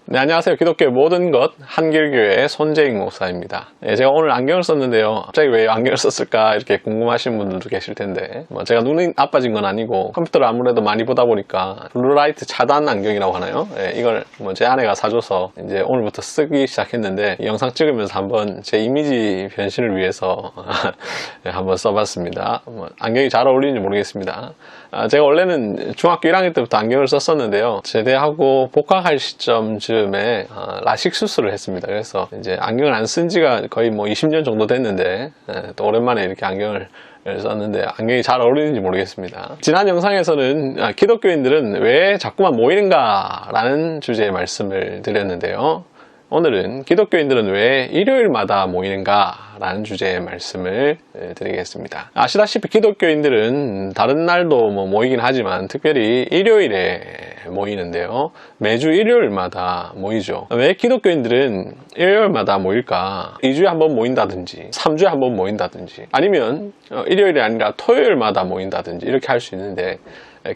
네, 안녕하세요. 기독교의 모든 것 한길교회의 손재익 목사입니다. 제가 오늘 안경을 썼는데요. 갑자기 왜 안경을 썼을까 이렇게 궁금하신 분들도 계실 텐데 제가 눈이 나빠진 건 아니고 컴퓨터를 아무래도 많이 보다 보니까 블루라이트 차단 안경이라고 하나요? 이걸 제 아내가 사줘서 이제 오늘부터 쓰기 시작했는데 영상 찍으면서 한번 제 이미지 변신을 위해서 한번 써봤습니다. 안경이 잘 어울리는지 모르겠습니다. 제가 원래는 중학교 1학년 때부터 안경을 썼었는데요. 제대하고 복학할 시점쯤에 라식 수술을 했습니다. 그래서 이제 안경을 안 쓴 지가 거의 20년 정도 됐는데 또 오랜만에 이렇게 안경을 썼는데 안경이 잘 어울리는지 모르겠습니다. 지난 영상에서는 기독교인들은 왜 자꾸만 모이는가 라는 주제의 말씀을 드렸는데요. 오늘은 기독교인들은 왜 일요일마다 모이는가 라는 주제의 말씀을 드리겠습니다. 아시다시피 기독교인들은 다른 날도 모이긴 하지만 특별히 일요일에 모이는데요. 매주 일요일마다 모이죠. 왜 기독교인들은 일요일마다 모일까? 2주에 한 번 모인다든지 3주에 한 번 모인다든지 아니면 일요일이 아니라 토요일마다 모인다든지 이렇게 할 수 있는데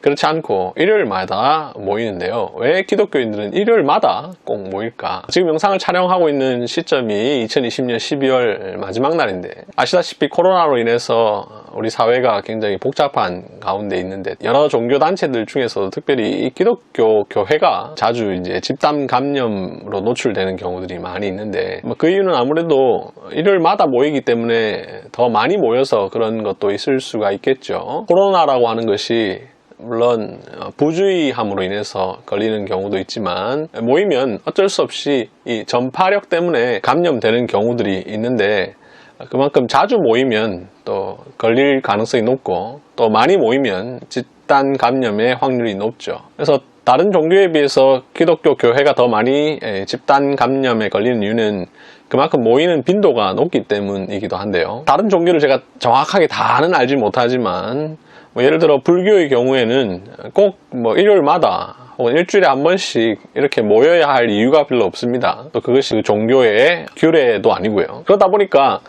그렇지 않고 일요일마다 모이는데요. 왜 기독교인들은 일요일마다 꼭 모일까? 지금 영상을 촬영하고 있는 시점이 2020년 12월 마지막 날인데 아시다시피 코로나로 인해서 우리 사회가 굉장히 복잡한 가운데 있는데 여러 종교 단체들 중에서도 특별히 이 기독교 교회가 자주 이제 집단 감염으로 노출되는 경우들이 많이 있는데 그 이유는 아무래도 일요일마다 모이기 때문에 더 많이 모여서 그런 것도 있을 수가 있겠죠. 코로나라고 하는 것이 물론 부주의함으로 인해서 걸리는 경우도 있지만 모이면 어쩔 수 없이 이 전파력 때문에 감염되는 경우들이 있는데 그만큼 자주 모이면 또 걸릴 가능성이 높고 또 많이 모이면 집단 감염의 확률이 높죠. 그래서 다른 종교에 비해서 기독교 교회가 더 많이 집단 감염에 걸리는 이유는 그만큼 모이는 빈도가 높기 때문이기도 한데요. 다른 종교를 제가 정확하게 다는 알지 못하지만 예를 들어 불교의 경우에는 꼭 일요일마다 혹은 일주일에 한 번씩 이렇게 모여야 할 이유가 별로 없습니다. 또 그것이 그 종교의 규례도 아니고요. 그러다 보니까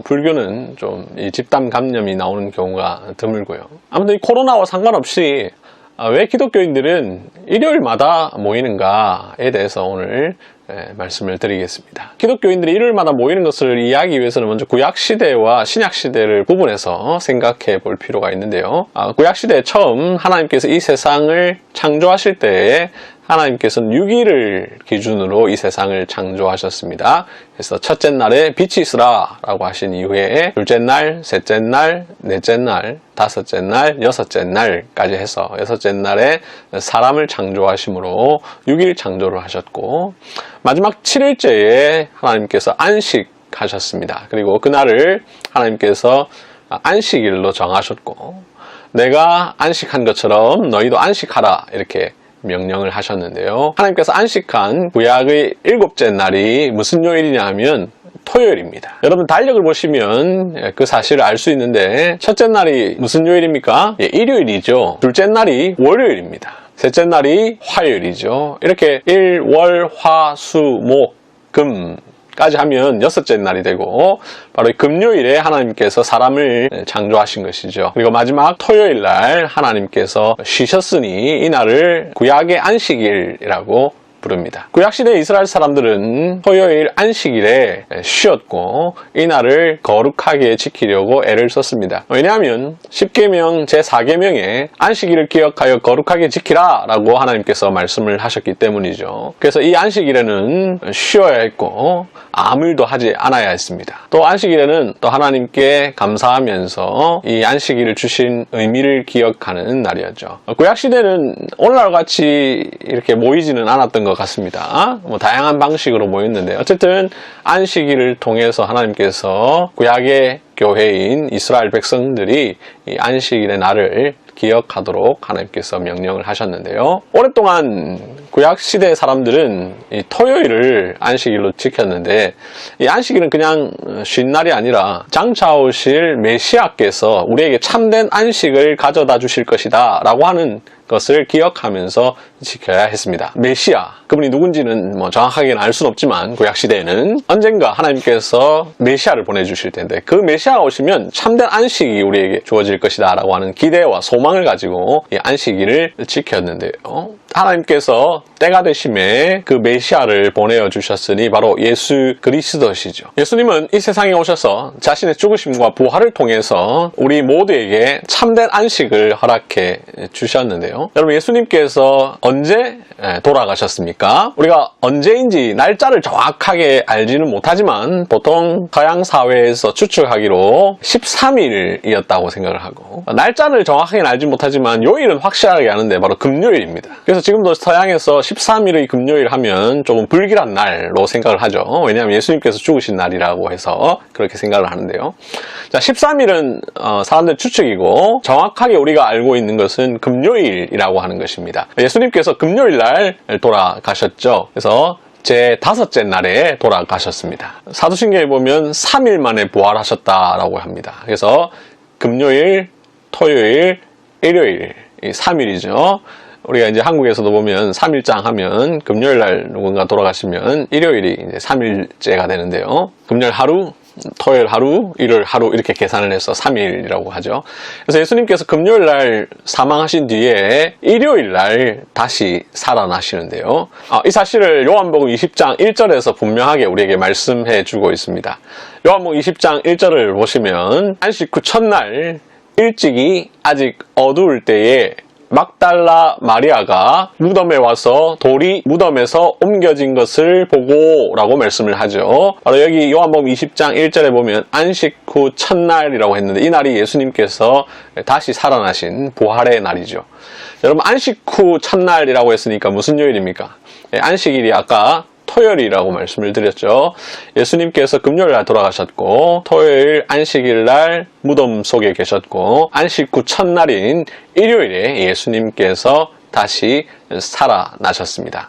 불교는 좀 이 집단 감염이 나오는 경우가 드물고요. 아무튼 이 코로나와 상관없이 왜 기독교인들은 일요일마다 모이는가에 대해서 오늘 말씀을 드리겠습니다. 기독교인들이 일요일마다 모이는 것을 이해하기 위해서는 먼저 구약시대와 신약시대를 구분해서 생각해 볼 필요가 있는데요. 구약시대에 처음 하나님께서 이 세상을 창조하실 때에 하나님께서는 6일을 기준으로 이 세상을 창조하셨습니다. 그래서 첫째 날에 빛이 있으라 라고 하신 이후에 둘째 날, 셋째 날, 넷째 날, 다섯째 날, 여섯째 날까지 해서 여섯째 날에 사람을 창조하심으로 6일 창조를 하셨고 마지막 7일째에 하나님께서 안식하셨습니다. 그리고 그날을 하나님께서 안식일로 정하셨고 내가 안식한 것처럼 너희도 안식하라 이렇게 명령을 하셨는데요. 하나님께서 안식한 구약의 7째 날이 무슨 요일이냐 하면 토요일입니다. 여러분 달력을 보시면 그 사실을 알 수 있는데 첫째 날이 무슨 요일입니까? 일요일이죠. 둘째 날이 월요일입니다. 셋째 날이 화요일이죠. 이렇게 일, 월, 화, 수, 목, 금 까지 하면 여섯째 날이 되고 바로 금요일에 하나님께서 사람을 창조하신 것이죠. 그리고 마지막 토요일 날 하나님께서 쉬셨으니 이 날을 구약의 안식일이라고 부릅니다. 구약시대 이스라엘 사람들은 토요일 안식일에 쉬었고 이 날을 거룩하게 지키려고 애를 썼습니다. 왜냐하면 10계명 제4계명에 안식일을 기억하여 거룩하게 지키라 라고 하나님께서 말씀을 하셨기 때문이죠. 그래서 이 안식일에는 쉬어야 했고 아무 일도 하지 않아야 했습니다. 또 안식일에는 또 하나님께 감사하면서 이 안식일을 주신 의미를 기억하는 날이었죠. 구약시대는 오늘날 같이 이렇게 모이지는 않았던 것 같습니다. 다양한 방식으로 모였는데 어쨌든 안식일을 통해서 하나님께서 구약의 교회인 이스라엘 백성들이 이 안식일의 날을 기억하도록 하나님께서 명령을 하셨는데요. 오랫동안 구약시대 사람들은 이 토요일을 안식일로 지켰는데 이 안식일은 그냥 쉰 날이 아니라 장차 오실 메시아께서 우리에게 참된 안식을 가져다 주실 것이다 라고 하는 것을 기억하면서 지켜야 했습니다. 메시아, 그분이 누군지는 정확하게는 알 수는 없지만 구약시대에는 언젠가 하나님께서 메시아를 보내주실 텐데 그 메시아가 오시면 참된 안식이 우리에게 주어질 것이다 라고 하는 기대와 소망을 가지고 이 안식일을 지켰는데요. 하나님께서 때가 되심에 그 메시아를 보내어 주셨으니 바로 예수 그리스도시죠. 예수님은 이 세상에 오셔서 자신의 죽으심과 부활을 통해서 우리 모두에게 참된 안식을 허락해 주셨는데요. 여러분, 예수님께서 언제 돌아가셨습니까? 우리가 언제인지 날짜를 정확하게 알지는 못하지만 보통 서양 사회에서 추측하기로 13일이었다고 생각을 하고, 날짜를 정확하게 알지 못하지만 요일은 확실하게 아는데 바로 금요일입니다. 그래서 지금도 서양에서 13일의 금요일 하면 조금 불길한 날로 생각을 하죠. 왜냐하면 예수님께서 죽으신 날이라고 해서 그렇게 생각을 하는데요. 자, 13일은 사람들 추측이고 정확하게 우리가 알고 있는 것은 금요일이라고 하는 것입니다. 예수님께서 금요일 날 돌아가셨죠. 그래서 제5째 날에 돌아가셨습니다. 사도신경에 보면 3일 만에 부활하셨다라고 합니다. 그래서 금요일, 토요일, 일요일, 이 3일이죠. 우리가 이제 한국에서도 보면 3일장 하면 금요일 날 누군가 돌아가시면 일요일이 이제 3일째가 되는데요. 금요일 하루, 토요일 하루, 일요일 하루 이렇게 계산을 해서 3일이라고 하죠. 그래서 예수님께서 금요일 날 사망하신 뒤에 일요일 날 다시 살아나시는데요. 이 사실을 요한복음 20장 1절에서 분명하게 우리에게 말씀해 주고 있습니다. 요한복음 20장 1절을 보시면 안식 후 첫날 일찍이 아직 어두울 때에 막달라 마리아가 무덤에 와서 돌이 무덤에서 옮겨진 것을 보고 라고 말씀을 하죠. 바로 여기 요한복음 20장 1절에 보면 안식 후 첫날이라고 했는데 이 날이 예수님께서 다시 살아나신 부활의 날이죠. 여러분, 안식 후 첫날이라고 했으니까 무슨 요일입니까? 안식일이 아까 토요일이라고 말씀을 드렸죠. 예수님께서 금요일 날 돌아가셨고 토요일 안식일 날 무덤 속에 계셨고 안식 후 첫날인 일요일에 예수님께서 다시 살아나셨습니다.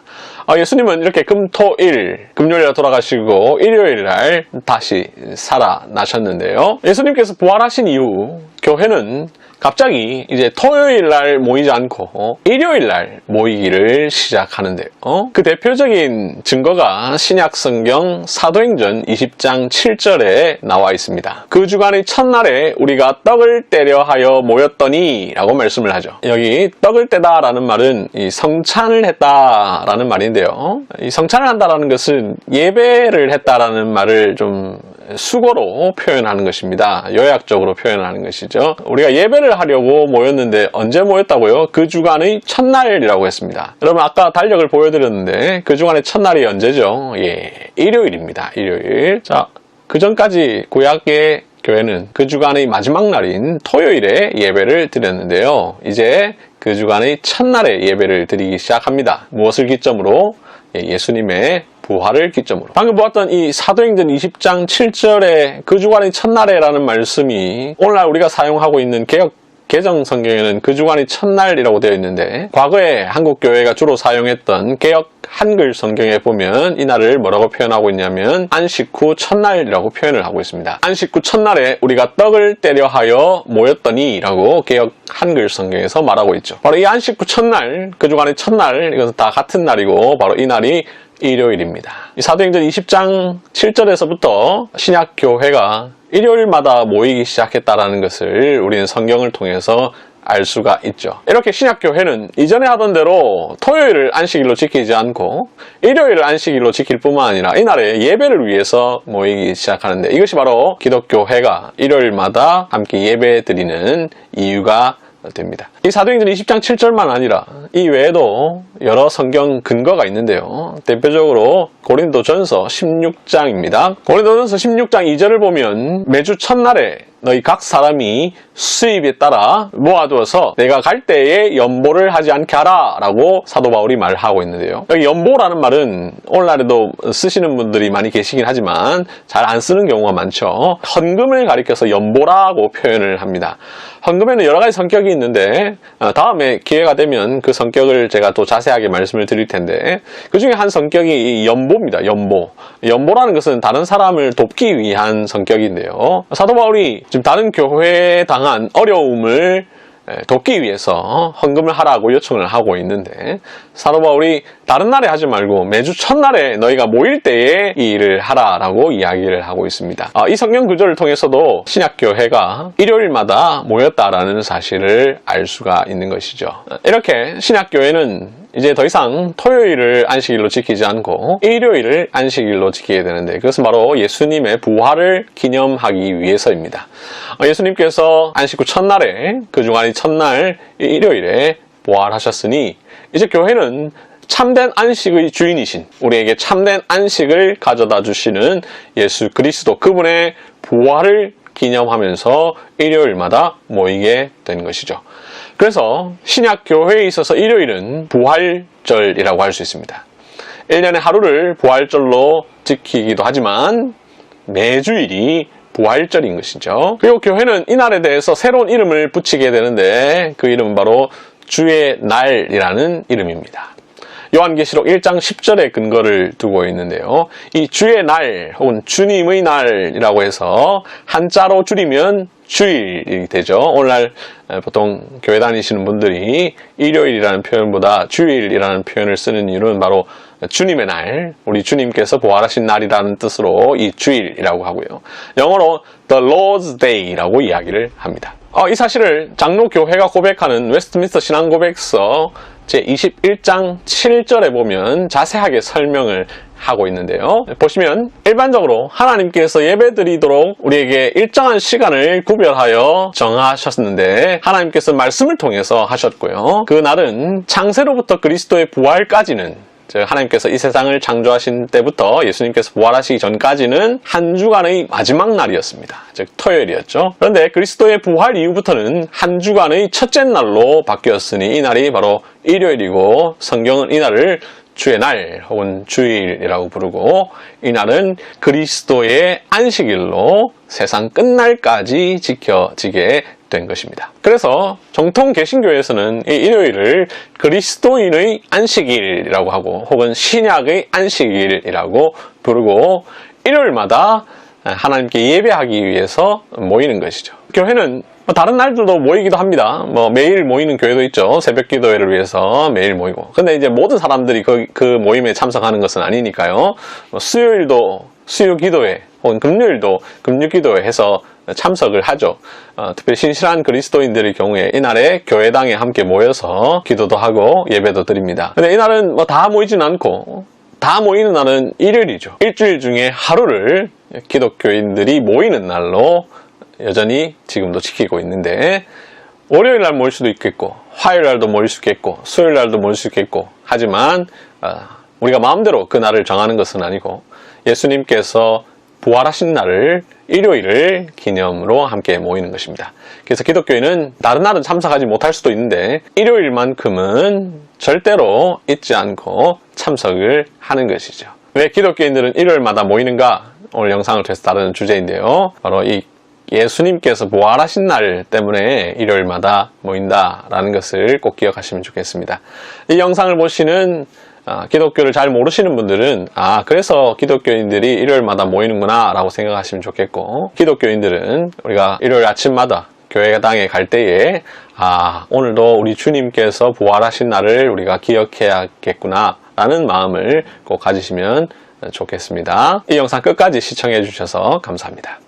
예수님은 이렇게 금토일, 금요일 날 돌아가시고 일요일 날 다시 살아나셨는데요. 예수님께서 부활하신 이후 교회는 갑자기 이제 토요일 날 모이지 않고 일요일 날 모이기를 시작하는데요. 그 대표적인 증거가 신약 성경 사도행전 20장 7절에 나와 있습니다. 그 주간의 첫날에 우리가 떡을 떼려 하여 모였더니 라고 말씀을 하죠. 여기 떡을 떼다 라는 말은 이 성찬을 했다 라는 말인데요. 이 성찬을 한다라는 것은 예배를 했다라는 말을 좀 수거로 표현하는 것입니다. 요약적으로 표현하는 것이죠. 우리가 예배를 하려고 모였는데 언제 모였다고요? 그 주간의 첫날이라고 했습니다. 여러분, 아까 달력을 보여드렸는데 그 주간의 첫날이 언제죠? 일요일입니다. 일요일. 자, 그 전까지 구약의 교회는 그 주간의 마지막 날인 토요일에 예배를 드렸는데요. 이제 그 주간의 첫날에 예배를 드리기 시작합니다. 무엇을 기점으로? 예수님의 부활을 기점으로. 방금 보았던 이 사도행전 20장 7절에 그 주간의 첫날에라는 말씀이 오늘날 우리가 사용하고 있는 개역 개정 성경에는 그 주간이 첫날이라고 되어 있는데 과거에 한국 교회가 주로 사용했던 개역 한글 성경에 보면 이 날을 뭐라고 표현하고 있냐면 안식 후 첫날이라고 표현을 하고 있습니다. 안식 후 첫날에 우리가 떡을 떼려 하여 모였더니 라고 개역 한글 성경에서 말하고 있죠. 바로 이 안식 후 첫날, 그 주간의 첫날, 이것은 다 같은 날이고 바로 이 날이 일요일입니다. 이 사도행전 20장 7절에서부터 신약교회가 일요일마다 모이기 시작했다는 것을 우리는 성경을 통해서 알 수가 있죠. 이렇게 신약교회는 이전에 하던 대로 토요일을 안식일로 지키지 않고 일요일을 안식일로 지킬 뿐만 아니라 이날에 예배를 위해서 모이기 시작하는데 이것이 바로 기독교회가 일요일마다 함께 예배 드리는 이유가 됩니다. 이 사도행전 20장 7절만 아니라 이 외에도 여러 성경 근거가 있는데요. 대표적으로 고린도전서 16장입니다. 고린도전서 16장 2절을 보면 매주 첫날에 너희 각 사람이 수입에 따라 모아두어서 내가 갈 때에 연보를 하지 않게 하라 라고 사도 바울이 말하고 있는데요. 여기 연보라는 말은 오늘날에도 쓰시는 분들이 많이 계시긴 하지만 잘 안 쓰는 경우가 많죠. 헌금을 가리켜서 연보라고 표현을 합니다. 헌금에는 여러 가지 성격이 있는데 다음에 기회가 되면 그 성격을 제가 또 자세하게 말씀을 드릴 텐데 그 중에 한 성격이 연보입니다. 연보. 연보라는 것은 다른 사람을 돕기 위한 성격인데요. 사도 바울이 지금 다른 교회에 당한 어려움을 돕기 위해서 헌금을 하라고 요청을 하고 있는데, 사도 바울이 다른 날에 하지 말고 매주 첫날에 너희가 모일 때에 이 일을 하라라고 이야기를 하고 있습니다. 이 성경 구절을 통해서도 신약교회가 일요일마다 모였다라는 사실을 알 수가 있는 것이죠. 이렇게 신약교회는 이제 더 이상 토요일을 안식일로 지키지 않고 일요일을 안식일로 지키게 되는데, 그것은 바로 예수님의 부활을 기념하기 위해서입니다. 예수님께서 안식 후 첫날에, 그 주간이 첫날 일요일에 부활하셨으니 이제 교회는 참된 안식의 주인이신, 우리에게 참된 안식을 가져다 주시는 예수 그리스도, 그분의 부활을 기념하면서 일요일마다 모이게 된 것이죠. 그래서 신약교회에 있어서 일요일은 부활절이라고 할 수 있습니다. 1년에 하루를 부활절로 지키기도 하지만 매주일이 부활절인 것이죠. 그리고 교회는 이날에 대해서 새로운 이름을 붙이게 되는데, 그 이름은 바로 주의 날이라는 이름입니다. 요한계시록 1장 10절에 근거를 두고 있는데요. 이 주의 날 혹은 주님의 날이라고 해서 한자로 줄이면 주일이 되죠. 오늘날 보통 교회 다니시는 분들이 일요일이라는 표현보다 주일이라는 표현을 쓰는 이유는 바로 주님의 날, 우리 주님께서 부활하신 날이라는 뜻으로 이 주일이라고 하고요. 영어로 The Lord's Day라고 이야기를 합니다. 이 사실을 장로교회가 고백하는 웨스트민스터 신앙고백서 제21장 7절에 보면 자세하게 설명을 하고 있는데요. 보시면 일반적으로 하나님께서 예배드리도록 우리에게 일정한 시간을 구별하여 정하셨는데, 하나님께서 말씀을 통해서 하셨고요. 그 날은 창세로부터 그리스도의 부활까지는, 즉 하나님께서 이 세상을 창조하신 때부터 예수님께서 부활하시기 전까지는 한 주간의 마지막 날이었습니다. 즉 토요일이었죠. 그런데 그리스도의 부활 이후부터는 한 주간의 첫째 날로 바뀌었으니 이 날이 바로 일요일이고, 성경은 이 날을 주의 날 혹은 주일이라고 부르고, 이 날은 그리스도의 안식일로 세상 끝날까지 지켜지게 된 것입니다. 그래서 정통 개신교에서는 이 일요일을 그리스도인의 안식일이라고 하고, 혹은 신약의 안식일이라고 부르고, 일요일마다 하나님께 예배하기 위해서 모이는 것이죠. 교회는 다른 날들도 모이기도 합니다. 매일 모이는 교회도 있죠. 새벽 기도회를 위해서 매일 모이고. 근데 이제 모든 사람들이 그 모임에 참석하는 것은 아니니까요. 수요일도 수요 기도회, 혹은 금요일도 금요 기도회 해서 참석을 하죠. 특별히 신실한 그리스도인들의 경우에 이날에 교회당에 함께 모여서 기도도 하고 예배도 드립니다. 근데 이날은 다 모이진 않고, 다 모이는 날은 일요일이죠. 일주일 중에 하루를 기독교인들이 모이는 날로 여전히 지금도 지키고 있는데, 월요일 날 모일 수도 있겠고, 화요일 날도 모일 수 있겠고, 수요일 날도 모일 수 있겠고, 하지만 우리가 마음대로 그 날을 정하는 것은 아니고, 예수님께서 부활하신 날을, 일요일을 기념으로 함께 모이는 것입니다. 그래서 기독교인은 다른 날은 참석하지 못할 수도 있는데 일요일만큼은 절대로 잊지 않고 참석을 하는 것이죠. 왜 기독교인들은 일요일마다 모이는가? 오늘 영상을 통해서 다루는 주제인데요. 바로 이 예수님께서 부활하신 날 때문에 일요일마다 모인다라는 것을 꼭 기억하시면 좋겠습니다. 이 영상을 보시는 기독교를 잘 모르시는 분들은 그래서 기독교인들이 일요일마다 모이는구나 라고 생각하시면 좋겠고, 기독교인들은 우리가 일요일 아침마다 교회당에 갈 때에 오늘도 우리 주님께서 부활하신 날을 우리가 기억해야겠구나 라는 마음을 꼭 가지시면 좋겠습니다. 이 영상 끝까지 시청해 주셔서 감사합니다.